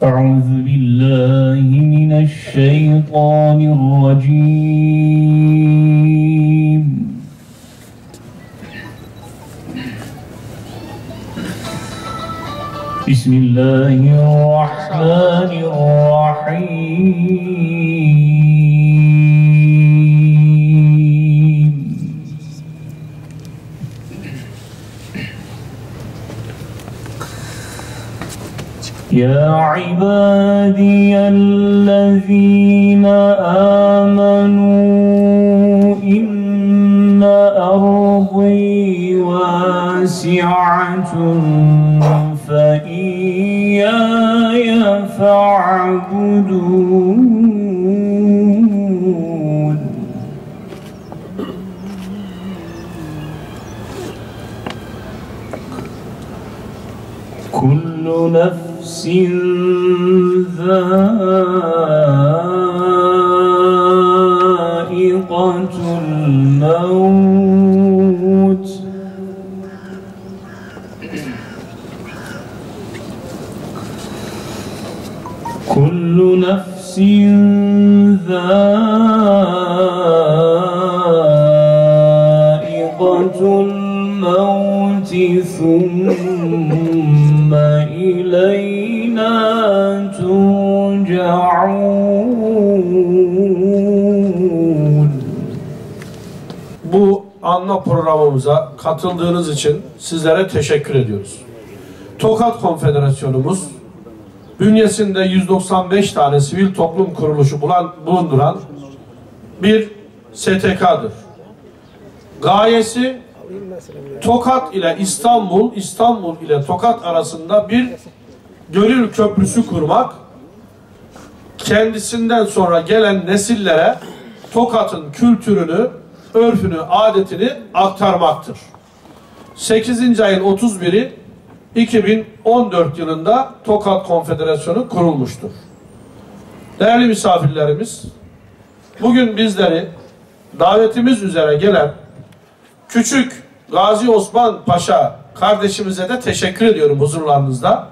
أعوذ بالله من الشيطان الرجيم بسم الله الرحمن الرحيم يا عبادي الذين آمنوا إن أرضي واسعة فإياي فاعبدون كل نفس ذائقة الموت كل نفس ذائقة الموت ثم إلينا ترجعون. Bu anma programımıza katıldığınız için sizlere teşekkür ediyoruz. Tokat Konfederasyonumuz bünyesinde 195 tane sivil toplum kuruluşu bulunduran bir STK'dır. Gayesi Tokat ile İstanbul, İstanbul ile Tokat arasında bir gönül köprüsü kurmak, kendisinden sonra gelen nesillere Tokat'ın kültürünü, örfünü, adetini aktarmaktır. 8. ayın 31'i 2014 yılında Tokat Konfederasyonu kurulmuştur. Değerli misafirlerimiz, bugün bizleri davetimiz üzere gelen küçük Gazi Osman Paşa kardeşimize de teşekkür ediyorum huzurlarınızda.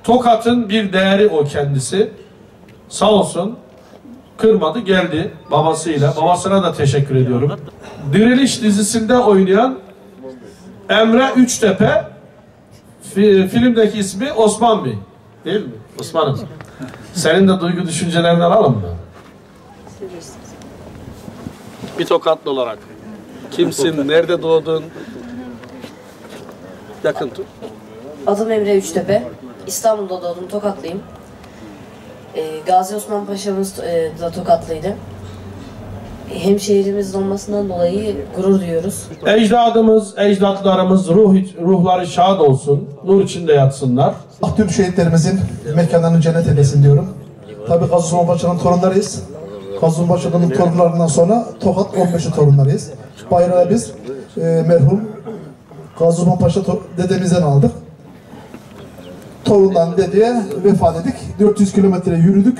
Tokat'ın bir değeri o kendisi. Sağ olsun kırmadı, geldi babasıyla. Babasına da teşekkür ediyorum. Diriliş dizisinde oynayan Emre Üçtepe, filmdeki ismi Osman Bey. Değil mi? Osman'ım. Senin de duygu düşüncelerini alalım mı? Bir Tokatlı olarak. Kimsin? Nerede doğdun? Yakın tut. Adım Emre Üçtepe. İstanbul'da doğdum. Tokatlıyım. Gazi Osman Paşa'mız da Tokatlıydı. Hemşehrimizin olmasından dolayı gurur duyuyoruz. Ecdadımız, ecdatlarımız ruhları şad olsun. Nur içinde yatsınlar. Tüm şehitlerimizin mekanlarını cennet eylesin diyorum. Tabii Gazi Osman Paşa'nın torunlarıyız. Gazi Osman Paşa'nın torunlarından sonra Tokat 15'i torunlarıyız. Bayrağı biz merhum Gazi Osman Paşa dedemizden aldık. Torundan dedeye vefat ettik. 400 kilometre yürüdük.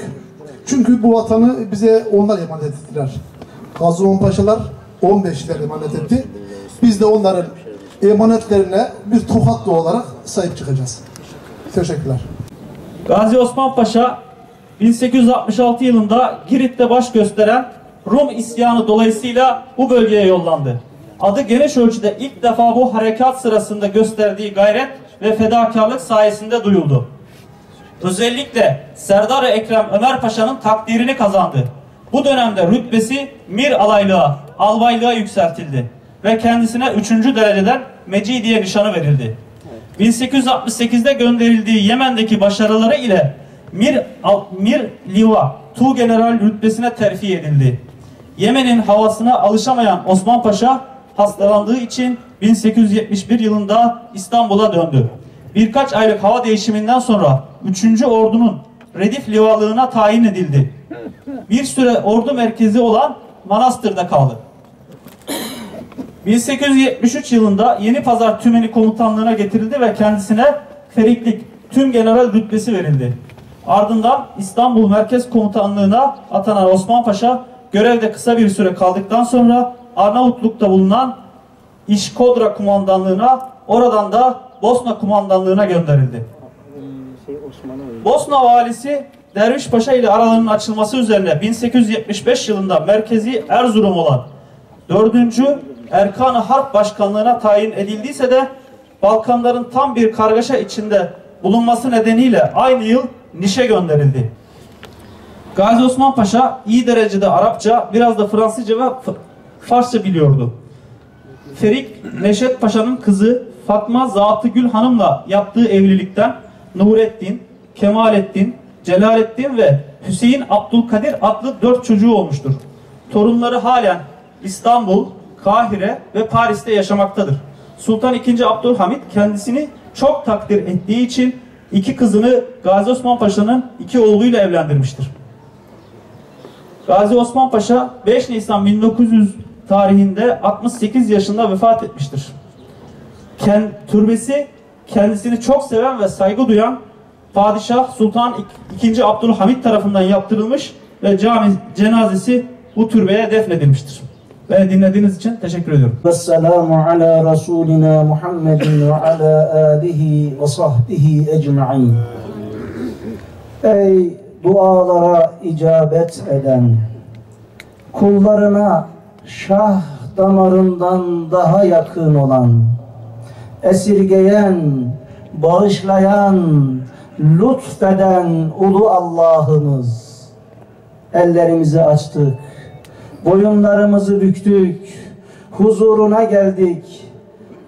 Çünkü bu vatanı bize onlar emanet ettiler. Gazi Osman Paşalar 15'ler emanet etti. Biz de onların emanetlerine bir Tokatlı olarak sahip çıkacağız. Teşekkürler. Gazi Osman Paşa 1866 yılında Girit'te baş gösteren Rum isyanı dolayısıyla bu bölgeye yollandı. Adı geniş ölçüde ilk defa bu harekat sırasında gösterdiği gayret ve fedakarlık sayesinde duyuldu. Özellikle Serdar-ı Ekrem Ömer Paşa'nın takdirini kazandı. Bu dönemde rütbesi Mir alaylığa, albaylığa yükseltildi ve kendisine 3. dereceden Mecidiye nişanı verildi. 1868'de gönderildiği Yemen'deki başarıları ile Mir Liva, Tuğgeneral rütbesine terfi edildi. Yemen'in havasına alışamayan Osman Paşa hastalandığı için 1871 yılında İstanbul'a döndü. Birkaç aylık hava değişiminden sonra 3. Ordu'nun Redif Livalığına tayin edildi. Bir süre ordu merkezi olan Manastır'da kaldı. 1873 yılında Yeni Pazar Tümeni Komutanlığı'na getirildi ve kendisine Feriklik Tüm General rütbesi verildi. Ardından İstanbul Merkez Komutanlığı'na atanan Osman Paşa görevde kısa bir süre kaldıktan sonra Arnavutluk'ta bulunan İşkodra Kumandanlığı'na, oradan da Bosna Kumandanlığı'na gönderildi. Bosna valisi Derviş Paşa ile aralarının açılması üzerine 1875 yılında merkezi Erzurum olan 4. Erkan-ı Harp Başkanlığı'na tayin edildiyse de Balkanların tam bir kargaşa içinde bulunması nedeniyle aynı yıl Niş'e gönderildi. Gazi Osman Paşa iyi derecede Arapça, biraz da Fransızca ve Farsça biliyordu. Ferik Neşet Paşa'nın kızı Fatma Zat-ı Gül Hanım'la yaptığı evlilikten Nurettin, Kemalettin, Celalettin ve Hüseyin Abdülkadir adlı 4 çocuğu olmuştur. Torunları halen İstanbul, Kahire ve Paris'te yaşamaktadır. Sultan II. Abdülhamit kendisini çok takdir ettiği için 2 kızını Gazi Osman Paşa'nın 2 oğluyla evlendirmiştir. Gazi Osman Paşa 5 Nisan 1900 tarihinde 68 yaşında vefat etmiştir. Türbesi kendisini çok seven ve saygı duyan Padişah Sultan II. Abdülhamit tarafından yaptırılmış ve cenazesi bu türbeye defnedilmiştir. Beni dinlediğiniz için teşekkür ediyorum. Vesselamu ala Resulina Muhammedin ve ala alihi ve sahbihi ecma'in. Ey dualara icabet eden, kullarına şah damarından daha yakın olan, esirgeyen, bağışlayan, lütfeden ulu Allah'ımız, ellerimizi açtık, boyunlarımızı büktük, huzuruna geldik,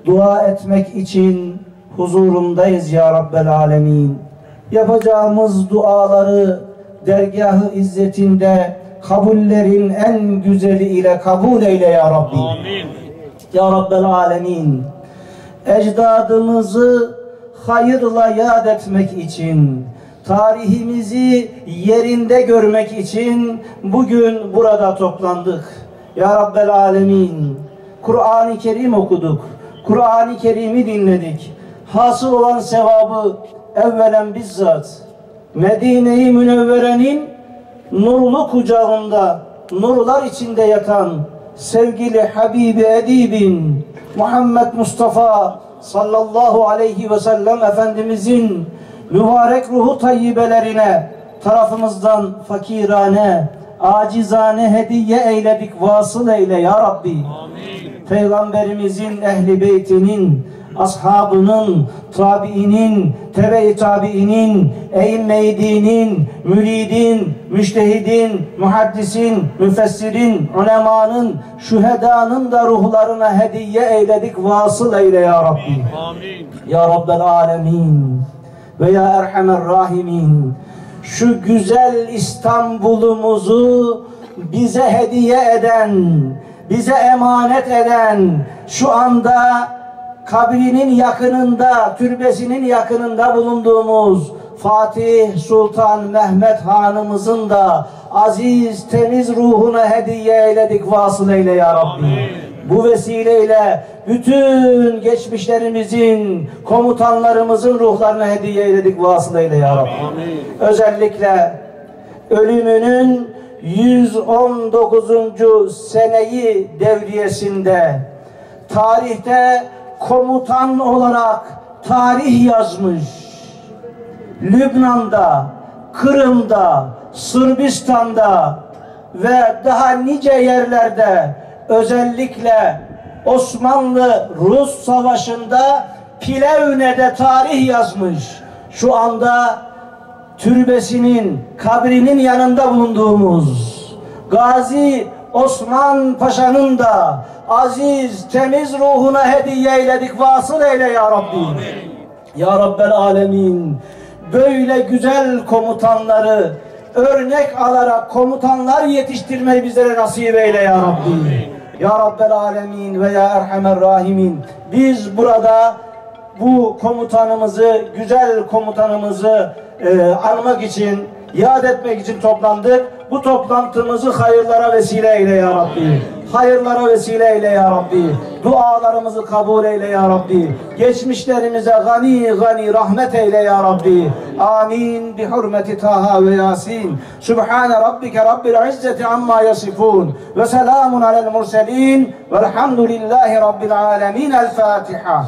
dua etmek için huzurundayız ya Rabbel Alemin. Yapacağımız duaları dergâh-ı izzetinde kabullerin en güzeli ile kabul eyle ya Rabbi. Amin. Ya Rabbel Alemin. Ecdadımızı hayırla yad etmek için, tarihimizi yerinde görmek için bugün burada toplandık. Ya Rabbel Alemin. Kur'an-ı Kerim okuduk. Kur'an-ı Kerim'i dinledik. Hasıl olan sevabı evvelen bizzat Medine-i Münevvere'nin nurlu kucağında, nurlar içinde yatan sevgili Habibi Edibin Muhammed Mustafa sallallahu aleyhi ve sellem Efendimizin mübarek ruhu tayyibelerine tarafımızdan fakirane, acizane hediye eyledik, vasıl eyle ya Rabbi. Amin. Peygamberimizin ehli beytinin, ashabının, tabiinin, tebe-i tabiinin, eyyim-i dinin, müridin, müştehidin, muhaddisin, müfessirin, ulemanın, şühedanın da ruhlarına hediye eyledik, vasıl eyle ya Rabbi. Amin. Ya Rabbel Alemin ve ya Erhamer Rahimin. Şu güzel İstanbul'umuzu bize hediye eden, bize emanet eden, şu anda kabrinin yakınında, türbesinin yakınında bulunduğumuz Fatih Sultan Mehmet Hanımızın da aziz, temiz ruhuna hediye eyledik, vasıl eyle ya Rabbi. Amin. Bu vesileyle bütün geçmişlerimizin, komutanlarımızın ruhlarına hediye eyledik, vasıl eyle ya Rabbi. Amin. Özellikle ölümünün 119. seneyi devriyesinde tarihte komutan olarak tarih yazmış, Lübnan'da, Kırım'da, Sırbistan'da ve daha nice yerlerde, özellikle Osmanlı-Rus Savaşı'nda Plevne'de tarih yazmış. Şu anda türbesinin, kabrinin yanında bulunduğumuz Gazi Osman Paşa'nın da aziz, temiz ruhuna hediye eyledik, vasıl eyle ya Rabbi. Amin. Ya Rabbel Alemin. Böyle güzel komutanları örnek alarak komutanlar yetiştirmeyi bizlere nasip eyle ya Rabbi. Amin. Ya Rabbel Alemin ve ya Erhamer Rahimin. Biz burada bu komutanımızı, güzel komutanımızı anmak için, yad etmek için toplandık. Bu toplantımızı hayırlara vesile eyle ya Rabbi. Hayırlara vesile eyle ya Rabbi. Dualarımızı kabul eyle ya Rabbi. Geçmişlerimize gani gani rahmet eyle ya Rabbi. Amin. Bi hurmeti Taha ve Yasin. Subhane rabbike rabbil izzeti amma yasifun. Ve selamun alel murselin. Velhamdülillahi rabbil alemin. El Fatiha.